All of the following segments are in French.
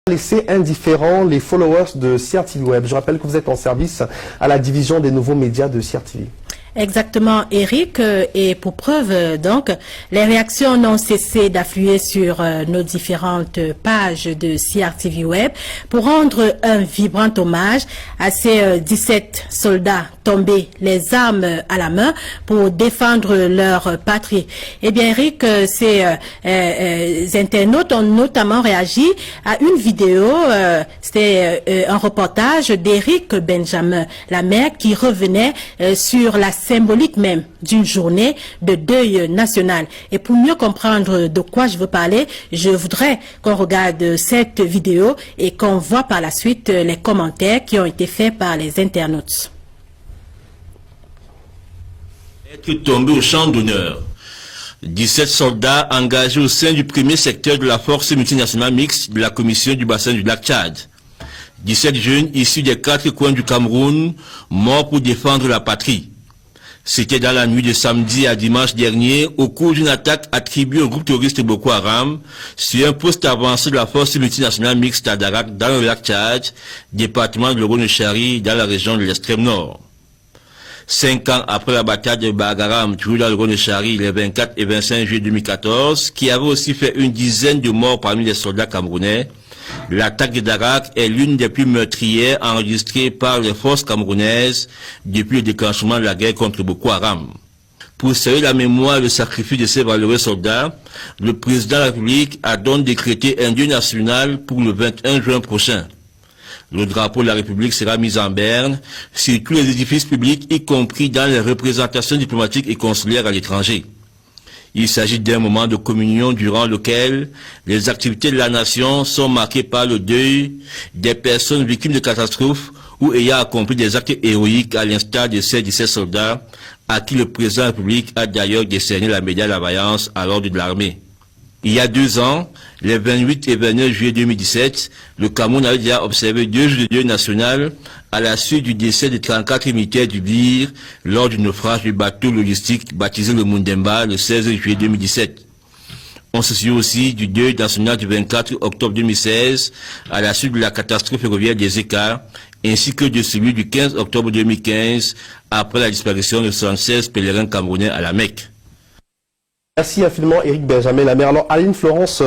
Laisser indifférents les followers de CRTV Web. Je rappelle que vous êtes en service à la division des nouveaux médias de CRTV. Exactement, Eric. Et pour preuve, donc, les réactions n'ont cessé d'affluer sur nos différentes pages de CRTV Web pour rendre un vibrant hommage à ces 17 soldats tombés les armes à la main pour défendre leur patrie. Eh bien, Eric, ces internautes ont notamment réagi à une vidéo, c'était un reportage d'Eric Benjamin, la mère qui revenait sur la symbolique même d'une journée de deuil national. Et pour mieux comprendre de quoi je veux parler, je voudrais qu'on regarde cette vidéo et qu'on voit par la suite les commentaires qui ont été faits par les internautes. Être tombé au champ d'honneur. 17 soldats engagés au sein du premier secteur de la force multinationale mixte de la commission du bassin du lac Tchad. 17 jeunes issus des 4 coins du Cameroun, morts pour défendre la patrie. C'était dans la nuit de samedi à dimanche dernier, au cours d'une attaque attribuée au groupe terroriste Boko Haram, sur un poste avancé de la force multinationale mixte à Darak, dans le lac Tchad, département de l'Orone-Chari, dans la région de l'extrême nord. 5 ans après la bataille de Bagaram, toujours dans le Rhône-Chari, les 24 et 25 juillet 2014, qui avait aussi fait une dizaine de morts parmi les soldats camerounais, l'attaque de Darak est l'une des plus meurtrières enregistrées par les forces camerounaises depuis le déclenchement de la guerre contre Boko Haram. Pour saluer la mémoire et le sacrifice de ces valeureux soldats, le président de la République a donc décrété un deuil national pour le 21 juin prochain. Le drapeau de la République sera mis en berne sur tous les édifices publics, y compris dans les représentations diplomatiques et consulaires à l'étranger. Il s'agit d'un moment de communion durant lequel les activités de la nation sont marquées par le deuil des personnes victimes de catastrophes ou ayant accompli des actes héroïques à l'instar de ces 17 soldats à qui le président de la République a d'ailleurs décerné la médaille de la vaillance à l'ordre de l'armée. Il y a 2 ans, les 28 et 29 juillet 2017, le Cameroun avait déjà observé 2 jours de deuil national à la suite du décès de 34 militaires du BIR lors du naufrage du bateau logistique baptisé le Mundemba le 16 juillet 2017. On se souvient aussi du deuil national du 24 octobre 2016 à la suite de la catastrophe ferroviaire des Écarts, ainsi que de celui du 15 octobre 2015 après la disparition de 76 pèlerins camerounais à la Mecque. Merci infiniment Eric Benjamin Lamère. Alors Aline Florence,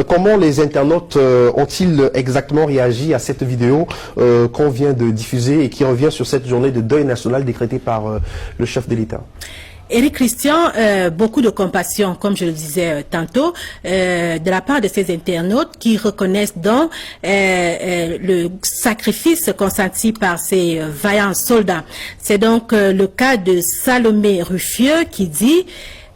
comment les internautes ont-ils exactement réagi à cette vidéo qu'on vient de diffuser et qui revient sur cette journée de deuil national décrétée par le chef de l'État? Éric Christian, beaucoup de compassion, comme je le disais tantôt, de la part de ces internautes qui reconnaissent donc le sacrifice consenti par ces vaillants soldats. C'est donc le cas de Salomé Ruffieux qui dit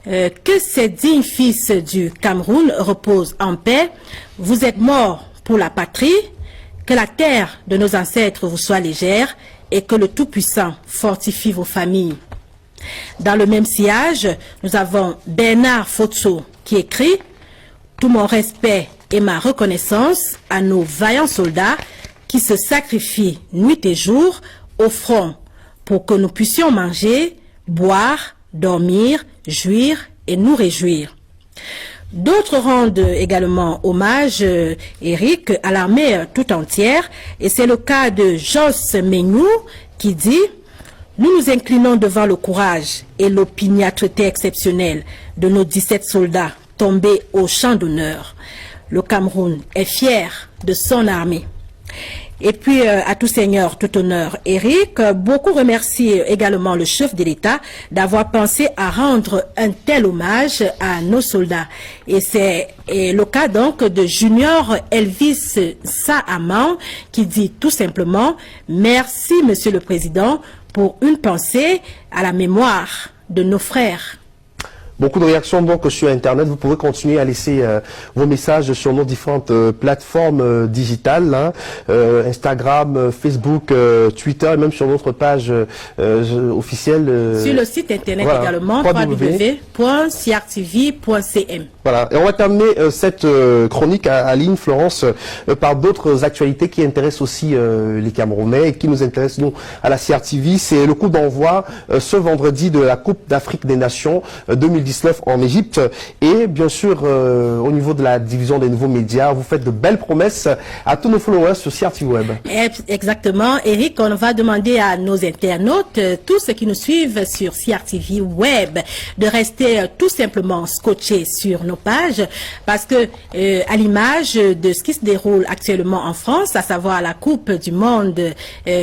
que ces dignes fils du Cameroun reposent en paix. Vous êtes morts pour la patrie, que la terre de nos ancêtres vous soit légère et que le Tout-Puissant fortifie vos familles. Dans le même sillage, nous avons Bernard Fotso qui écrit « Tout mon respect et ma reconnaissance à nos vaillants soldats qui se sacrifient nuit et jour au front pour que nous puissions manger, boire, dormir, jouir et nous réjouir. » D'autres rendent également hommage, Eric, à l'armée tout entière, et c'est le cas de Joss Menou qui dit « Nous nous inclinons devant le courage et l'opiniâtreté exceptionnelle de nos 17 soldats tombés au champ d'honneur. Le Cameroun est fier de son armée. » Et puis, à tout seigneur, tout honneur, Eric, beaucoup remercient également le chef de l'État d'avoir pensé à rendre un tel hommage à nos soldats. Et c'est le cas donc de Junior Elvis Sahaman qui dit tout simplement « Merci, Monsieur le Président, pour une pensée à la mémoire de nos frères. » Beaucoup de réactions donc sur Internet. Vous pouvez continuer à laisser vos messages sur nos différentes plateformes digitales, hein, Instagram, Facebook, Twitter, et même sur notre page officielle. Sur le site internet voilà, également, www.crtv.cm. Voilà. Et on va terminer cette chronique à Aline Florence par d'autres actualités qui intéressent aussi les Camerounais et qui nous intéressent nous à la CRTV. C'est le coup d'envoi ce vendredi de la Coupe d'Afrique des Nations 2019 en Égypte. Et bien sûr, au niveau de la division des nouveaux médias, vous faites de belles promesses à tous nos followers sur CRTV Web. Exactement, Eric. On va demander à nos internautes, tous ceux qui nous suivent sur CRTV Web, de rester tout simplement scotchés sur nos pages, parce que à l'image de ce qui se déroule actuellement en France, à savoir la Coupe du Monde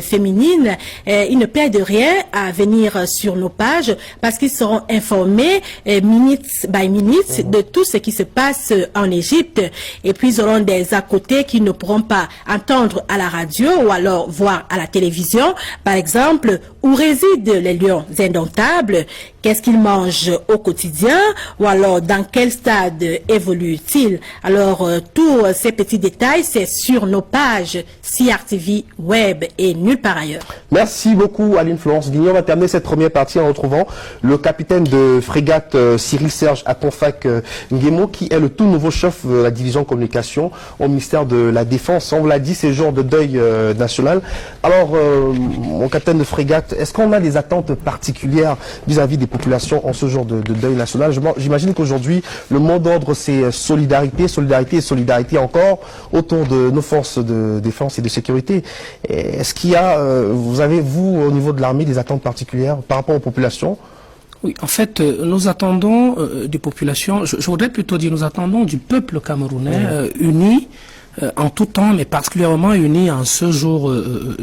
féminine, ils ne perdent rien à venir sur nos pages, parce qu'ils seront informés minutes by minutes de tout ce qui se passe en Égypte, et puis ils auront des à côté qu'ils ne pourront pas entendre à la radio ou alors voir à la télévision. Par exemple, où résident les lions indomptables, qu'est-ce qu'ils mangent au quotidien, ou alors dans quel stade évoluent-ils. Alors tous ces petits détails, c'est sur nos pages CRTV Web et nulle part ailleurs. Merci beaucoup Aline Florence Guignon. On va terminer cette première partie en retrouvant le capitaine de frégate Cyril Serge Akonfak Nguemo, qui est le tout nouveau chef de la division communication au ministère de la Défense. On vous l'a dit, c'est jour de deuil national. Alors, mon capitaine de frégate, est-ce qu'on a des attentes particulières vis-à-vis des populations en ce jour de deuil national? J'imagine qu'aujourd'hui, le mot d'ordre, c'est solidarité, solidarité et solidarité encore autour de nos forces de défense et de sécurité. Est-ce qu'il y a, vous avez, vous, au niveau de l'armée, des attentes particulières par rapport aux populations? Oui, en fait, nous attendons des populations, je voudrais plutôt dire, nous attendons du peuple camerounais uni en tout temps, mais particulièrement uni en ce jour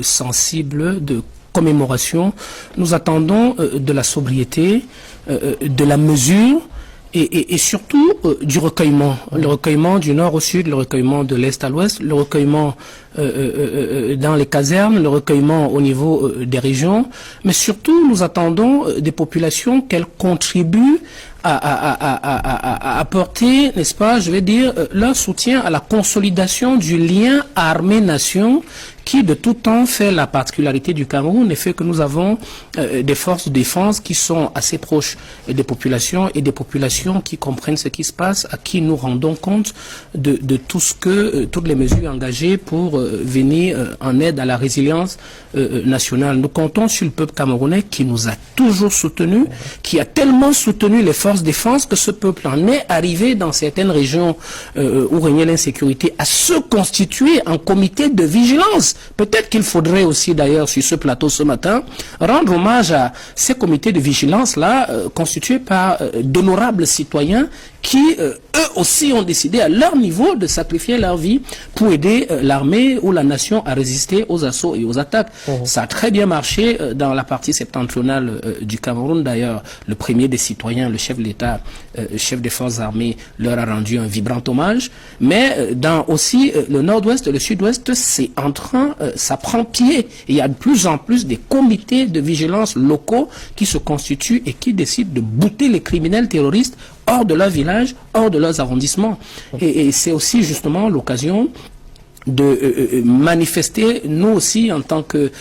sensible de commémoration. Nous attendons de la sobriété, de la mesure et surtout du recueillement. Le recueillement du nord au sud, le recueillement de l'est à l'ouest, le recueillement dans les casernes, le recueillement au niveau des régions. Mais surtout, nous attendons des populations qu'elles contribuent à apporter, n'est-ce pas, je vais dire, leur soutien à la consolidation du lien armée-nation qui de tout temps fait la particularité du Cameroun et fait que nous avons des forces de défense qui sont assez proches des populations et des populations qui comprennent ce qui se passe, à qui nous rendons compte de tout ce que, toutes les mesures engagées pour venir en aide à la résilience nationale. Nous comptons sur le peuple camerounais qui nous a toujours soutenus, qui a tellement soutenu les forces de défense que ce peuple en est arrivé dans certaines régions où régnait l'insécurité à se constituer en comité de vigilance. Peut-être qu'il faudrait aussi d'ailleurs sur ce plateau ce matin rendre hommage à ces comités de vigilance-là constitués par d'honorables citoyens qui, eux aussi, ont décidé à leur niveau de sacrifier leur vie pour aider l'armée ou la nation à résister aux assauts et aux attaques. Ça a très bien marché dans la partie septentrionale du Cameroun. D'ailleurs, le premier des citoyens, le chef de l'État, chef des forces armées, leur a rendu un vibrant hommage. Mais dans aussi le nord-ouest et le sud-ouest, c'est en train, ça prend pied. Il y a de plus en plus des comités de vigilance locaux qui se constituent et qui décident de bouter les criminels terroristes hors de leur village, hors de leurs arrondissements. Et c'est aussi justement l'occasion de manifester, nous aussi, en tant que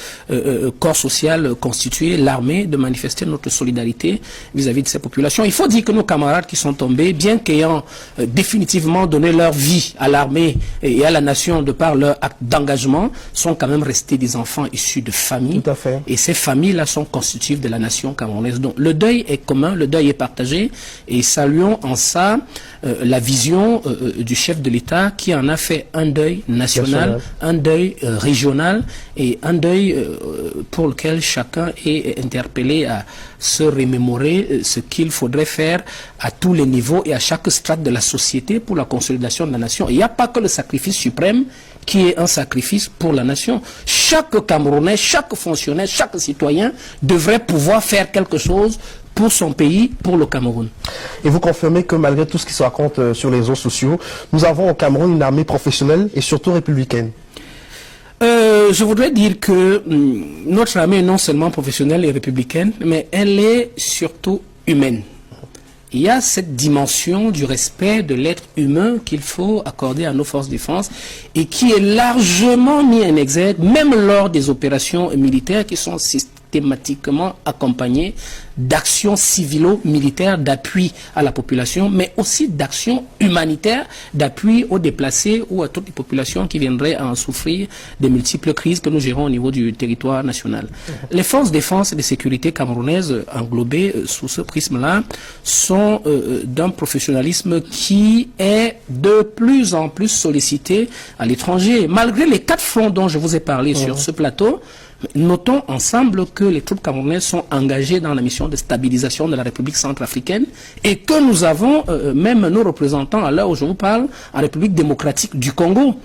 corps social constitué, l'armée, de manifester notre solidarité vis-à-vis de ces populations. Il faut dire que nos camarades qui sont tombés, bien qu'ayant définitivement donné leur vie à l'armée et à la nation de par leur acte d'engagement, sont quand même restés des enfants issus de familles. Tout à fait. Et ces familles-là sont constitutives de la nation camerounaise. Donc le deuil est commun, le deuil est partagé, et saluons en ça la vision du chef de l'État qui en a fait un deuil national, un deuil régional et un deuil pour lequel chacun est interpellé à se remémorer ce qu'il faudrait faire à tous les niveaux et à chaque strate de la société pour la consolidation de la nation. Il n'y a pas que le sacrifice suprême qui est un sacrifice pour la nation. Chaque Camerounais, chaque fonctionnaire, chaque citoyen devrait pouvoir faire quelque chose pour son pays, pour le Cameroun. Et vous confirmez que malgré tout ce qui se raconte sur les réseaux sociaux, nous avons au Cameroun une armée professionnelle et surtout républicaine? Je voudrais dire que notre armée est non seulement professionnelle et républicaine, mais elle est surtout humaine. Il y a cette dimension du respect de l'être humain qu'il faut accorder à nos forces de défense et qui est largement mis en exergue, même lors des opérations militaires qui sont systématiquement accompagnées d'actions civilo-militaires d'appui à la population, mais aussi d'actions humanitaires d'appui aux déplacés ou à toutes les populations qui viendraient à en souffrir des multiples crises que nous gérons au niveau du territoire national. Les forces de défense et de sécurité camerounaises englobées sous ce prisme-là sont d'un professionnalisme qui est de plus en plus sollicité à l'étranger. Malgré les 4 fronts dont je vous ai parlé sur ce plateau, notons ensemble que les troupes camerounaises sont engagées dans la mission de stabilisation de la République centrafricaine et que nous avons même nos représentants, à l'heure où je vous parle, en République démocratique du Congo.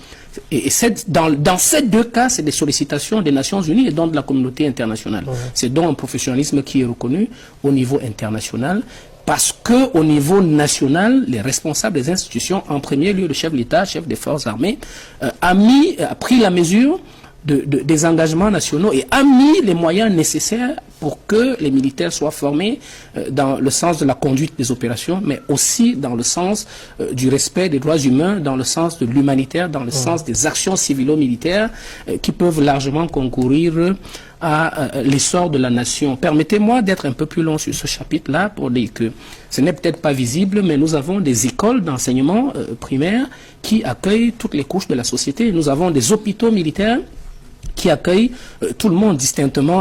Et dans ces 2 cas, c'est des sollicitations des Nations Unies et donc de la communauté internationale. C'est donc un professionnalisme qui est reconnu au niveau international. Parce que au niveau national, les responsables des institutions, en premier lieu le chef de l'État, chef des forces armées, a pris la mesure des engagements nationaux et a mis les moyens nécessaires pour que les militaires soient formés dans le sens de la conduite des opérations, mais aussi dans le sens du respect des droits humains, dans le sens de l'humanitaire, dans le sens des actions civilo-militaires qui peuvent largement concourir à l'essor de la nation. Permettez-moi d'être un peu plus long sur ce chapitre-là pour dire que ce n'est peut-être pas visible, mais nous avons des écoles d'enseignement primaire qui accueillent toutes les couches de la société. Nous avons des hôpitaux militaires qui accueille tout le monde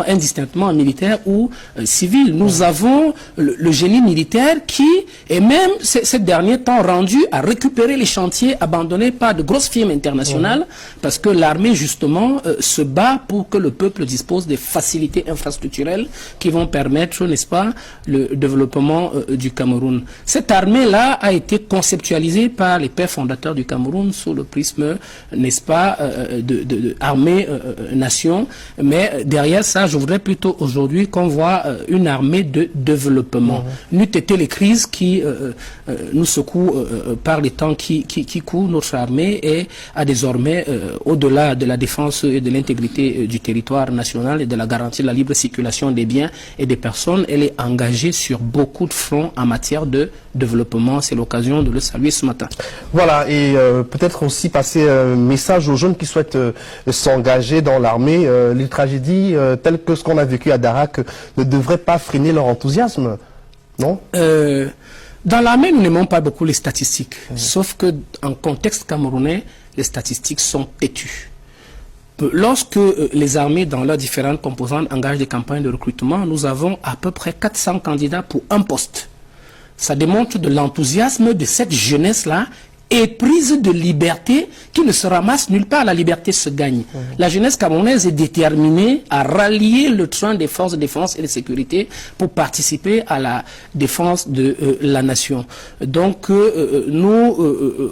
indistinctement militaire ou civil. Nous avons le génie militaire qui est même ces derniers temps rendu à récupérer les chantiers abandonnés par de grosses firmes internationales parce que l'armée justement se bat pour que le peuple dispose des facilités infrastructurelles qui vont permettre, n'est-ce pas, le développement du Cameroun. Cette armée-là a été conceptualisée par les pères fondateurs du Cameroun sous le prisme, n'est-ce pas, de armée nation, mais derrière ça, je voudrais plutôt aujourd'hui qu'on voit une armée de développement. N'eût été les crises qui nous secouent par les temps qui courent, notre armée est désormais, au-delà de la défense et de l'intégrité du territoire national et de la garantie de la libre circulation des biens et des personnes, elle est engagée sur beaucoup de fronts en matière de développement. C'est l'occasion de le saluer ce matin. Voilà, et peut-être aussi passer un message aux jeunes qui souhaitent s'engager dans l'armée. Les tragédies telles que ce qu'on a vécu à Darak ne devraient pas freiner leur enthousiasme, non? Dans l'armée, nous n'aimons pas beaucoup les statistiques, sauf que en contexte camerounais, les statistiques sont têtues. Lorsque les armées, dans leurs différentes composantes, engagent des campagnes de recrutement, nous avons à peu près 400 candidats pour un poste. Ça démontre de l'enthousiasme de cette jeunesse-là, éprise de liberté qui ne se ramasse nulle part. La liberté se gagne. La jeunesse camerounaise est déterminée à rallier le train des forces de défense et de sécurité pour participer à la défense de la nation. Donc nous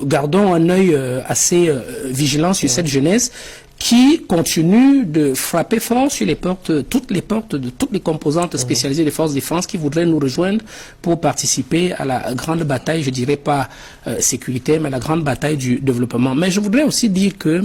gardons un œil assez vigilant sur cette jeunesse qui continue de frapper fort sur les portes, toutes les portes de toutes les composantes spécialisées des forces de défense qui voudraient nous rejoindre pour participer à la grande bataille, je dirais pas sécurité, mais la grande bataille du développement. Mais je voudrais aussi dire que,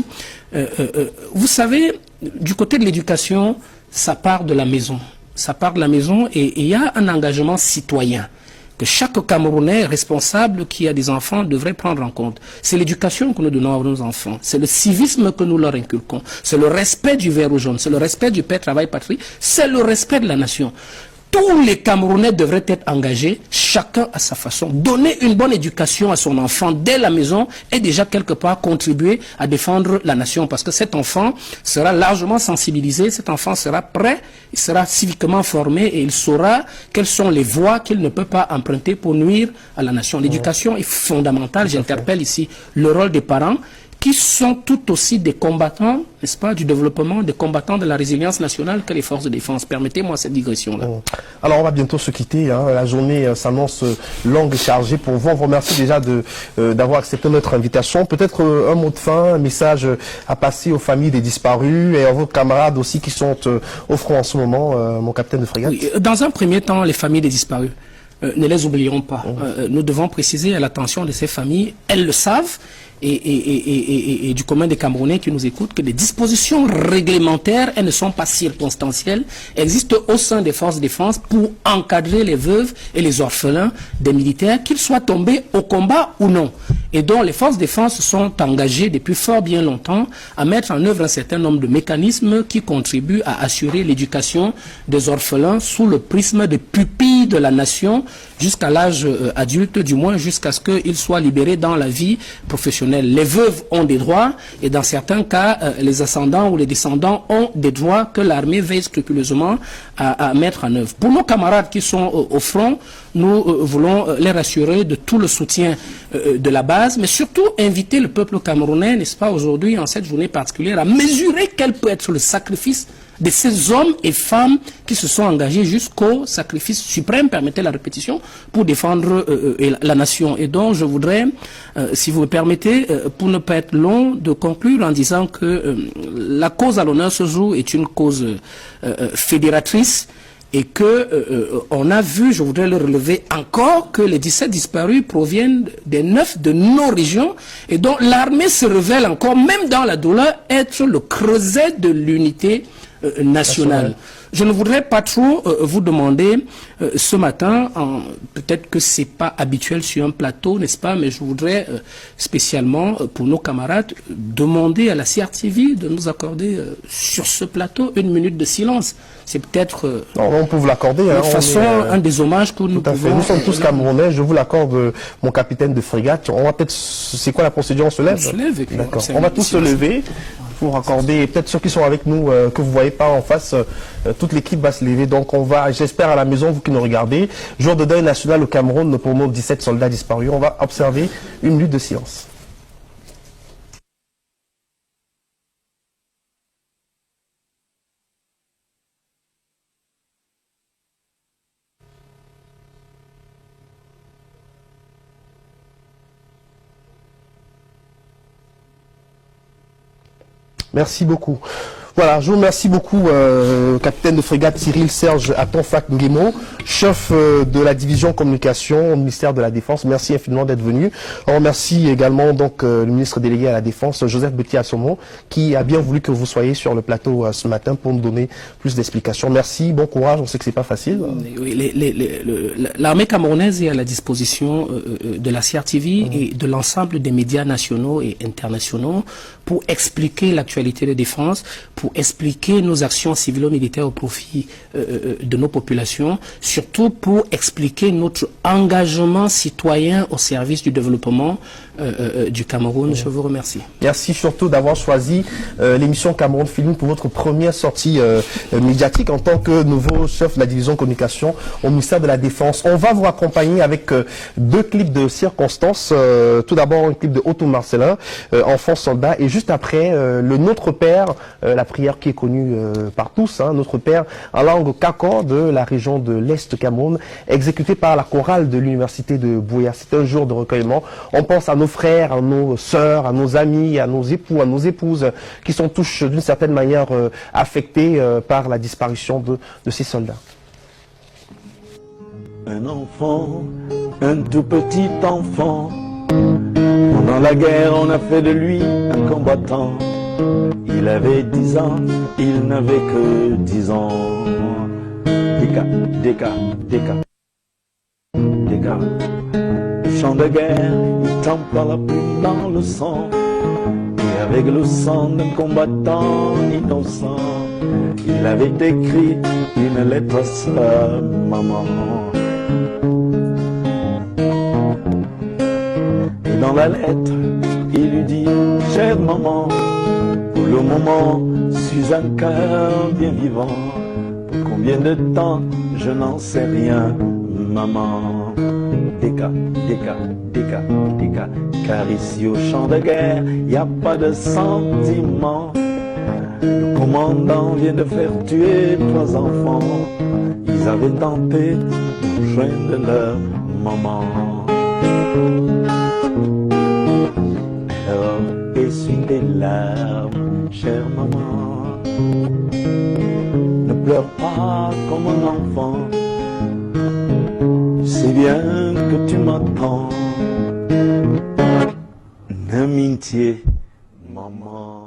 vous savez, du côté de l'éducation, ça part de la maison. Ça part de la maison et il y a un engagement citoyen que chaque Camerounais responsable qui a des enfants devrait prendre en compte. C'est l'éducation que nous donnons à nos enfants. C'est le civisme que nous leur inculquons. C'est le respect du vert jaune. C'est le respect du père, travail, patrie. C'est le respect de la nation. Tous les Camerounais devraient être engagés, chacun à sa façon. Donner une bonne éducation à son enfant dès la maison est déjà quelque part contribuer à défendre la nation parce que cet enfant sera largement sensibilisé, cet enfant sera prêt, il sera civiquement formé et il saura quelles sont les voies qu'il ne peut pas emprunter pour nuire à la nation. L'éducation est fondamentale. J'interpelle ici le rôle des parents qui sont tout aussi des combattants, n'est-ce pas, du développement, des combattants de la résilience nationale que les forces de défense. Permettez-moi cette digression-là. Alors, on va bientôt se quitter. Hein. La journée s'annonce longue et chargée pour vous. On vous remercie déjà d'avoir accepté notre invitation. Peut-être un mot de fin, un message à passer aux familles des disparus et à vos camarades aussi qui sont au front en ce moment, mon capitaine de frégate. Oui, dans un premier temps, les familles des disparus. ne les oublions pas. Nous devons préciser à l'attention de ces familles, elles le savent, et du commun des Camerounais qui nous écoutent, que les dispositions réglementaires, elles ne sont pas circonstancielles, existent au sein des forces de défense pour encadrer les veuves et les orphelins des militaires, qu'ils soient tombés au combat ou non. Et donc les forces de défense sont engagées depuis fort bien longtemps à mettre en œuvre un certain nombre de mécanismes qui contribuent à assurer l'éducation des orphelins sous le prisme de pupilles de la nation jusqu'à l'âge adulte, du moins jusqu'à ce qu'ils soient libérés dans la vie professionnelle. Les veuves ont des droits et dans certains cas, les ascendants ou les descendants ont des droits que l'armée veille scrupuleusement à mettre en œuvre. Pour nos camarades qui sont au front, nous voulons les rassurer de tout le soutien de la base, mais surtout inviter le peuple camerounais, n'est-ce pas, aujourd'hui, en cette journée particulière, à mesurer quel peut être le sacrifice de ces hommes et femmes qui se sont engagés jusqu'au sacrifice suprême, permettez la répétition, pour défendre la nation. Et donc, je voudrais, si vous me permettez, pour ne pas être long, de conclure en disant que la cause à l'honneur ce jour est une cause fédératrice, et que on a vu, je voudrais le relever encore, que les 17 disparus proviennent des 9 de nos régions, et donc l'armée se révèle encore, même dans la douleur, être le creuset de l'unité nationale. Je ne voudrais pas trop vous demander ce matin, peut-être que c'est pas habituel sur un plateau, n'est-ce pas, mais je voudrais spécialement pour nos camarades demander à la CRTV de nous accorder sur ce plateau 1 minute de silence. C'est peut-être on peut vous l'accorder. De façon, un des hommages que nous pouvons... Nous sommes tous Camerounais, je vous l'accorde, mon capitaine de frégate. On va peut-être... C'est quoi la procédure? On se lève? On se lève. D'accord. On va tous se lever pour accorder, peut-être ceux qui sont avec nous, que vous voyez pas en face, toute l'équipe va se lever. Donc on va, j'espère à la maison, vous qui nous regardez, jour de deuil national au Cameroun pour nos 17 soldats disparus. On va observer 1 minute de silence. Merci beaucoup. Voilà, je vous remercie beaucoup, capitaine de frégate Cyril Serge Atonfak Nguemo, chef de la division communication au ministère de la Défense. Merci infiniment d'être venu. On remercie également donc le ministre délégué à la Défense, Joseph Betty-Assomo, qui a bien voulu que vous soyez sur le plateau ce matin pour nous donner plus d'explications. Merci, bon courage, on sait que c'est pas facile. Oui, l'armée camerounaise est à la disposition de la CRTV et de l'ensemble des médias nationaux et internationaux pour expliquer l'actualité de défense, pour expliquer nos actions civilo-militaires au profit de nos populations, surtout pour expliquer notre engagement citoyen au service du développement du Cameroun. Je vous remercie. Merci surtout d'avoir choisi l'émission Cameroun Film pour votre première sortie médiatique en tant que nouveau chef de la division communication au ministère de la Défense. On va vous accompagner avec 2 clips de circonstances. Tout d'abord un clip de Otto Marcellin, enfant soldat, et juste après le Notre Père, la prière qui est connue par tous, hein, Notre Père en langue kako de la région de l'Est Cameroun, exécuté par la chorale de l'université de Buea. C'est un jour de recueillement. On pense à nos frères, à nos sœurs, à nos amis, à nos époux, à nos épouses qui sont tous d'une certaine manière affectés par la disparition de ces soldats. Un enfant, un tout petit enfant, pendant la guerre on a fait de lui un combattant. Il avait 10 ans, il n'avait que 10 ans. Déca. Le chant de guerre, il trempa la plume dans le sang. Et avec le sang d'un combattant innocent, il avait écrit une lettre à sa maman. Et dans la lettre, il lui dit, chère maman, pour le moment, suis un cœur bien vivant. Pour combien de temps, je n'en sais rien, maman. Déca. Car ici au champ de guerre, y a pas de sentiment. Le commandant vient de faire tuer 3 enfants. Ils avaient tenté de joindre leur maman. Alors, essuie tes larmes, chère maman. Ne pleure pas comme un enfant. C'est bien que tu m'attends. N'amitié, maman.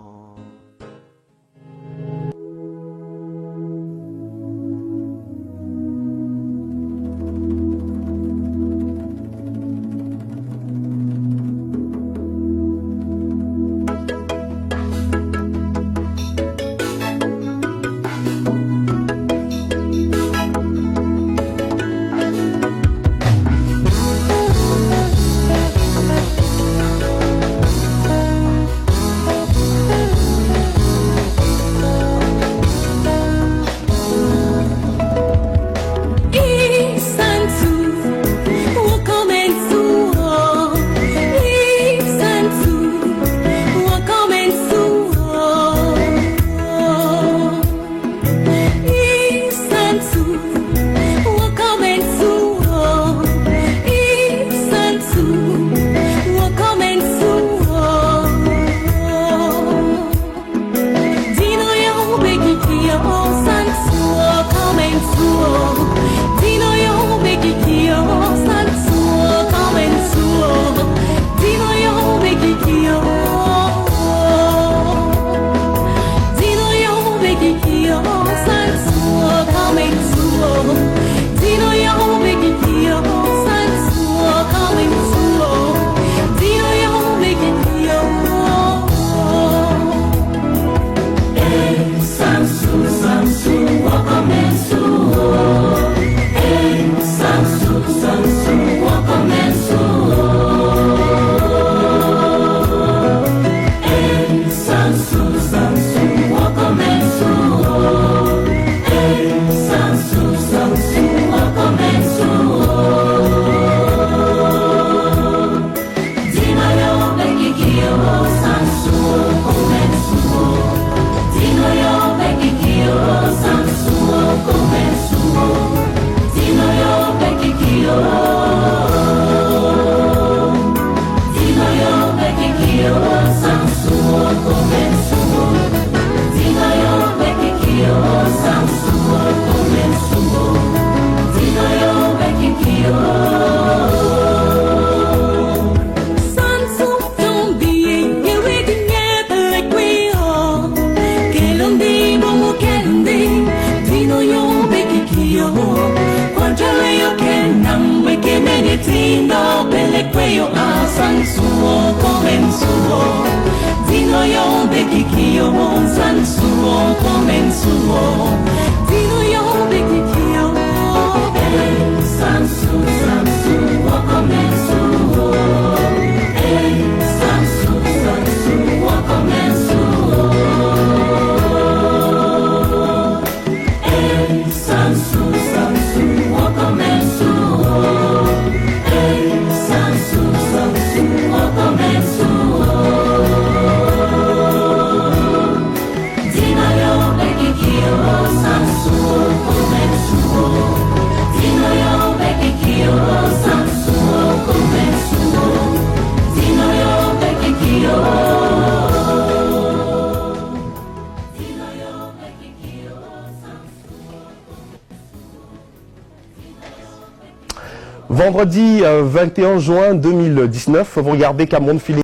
Vendredi 21 juin 2019, vous regardez Cameroun Philippe.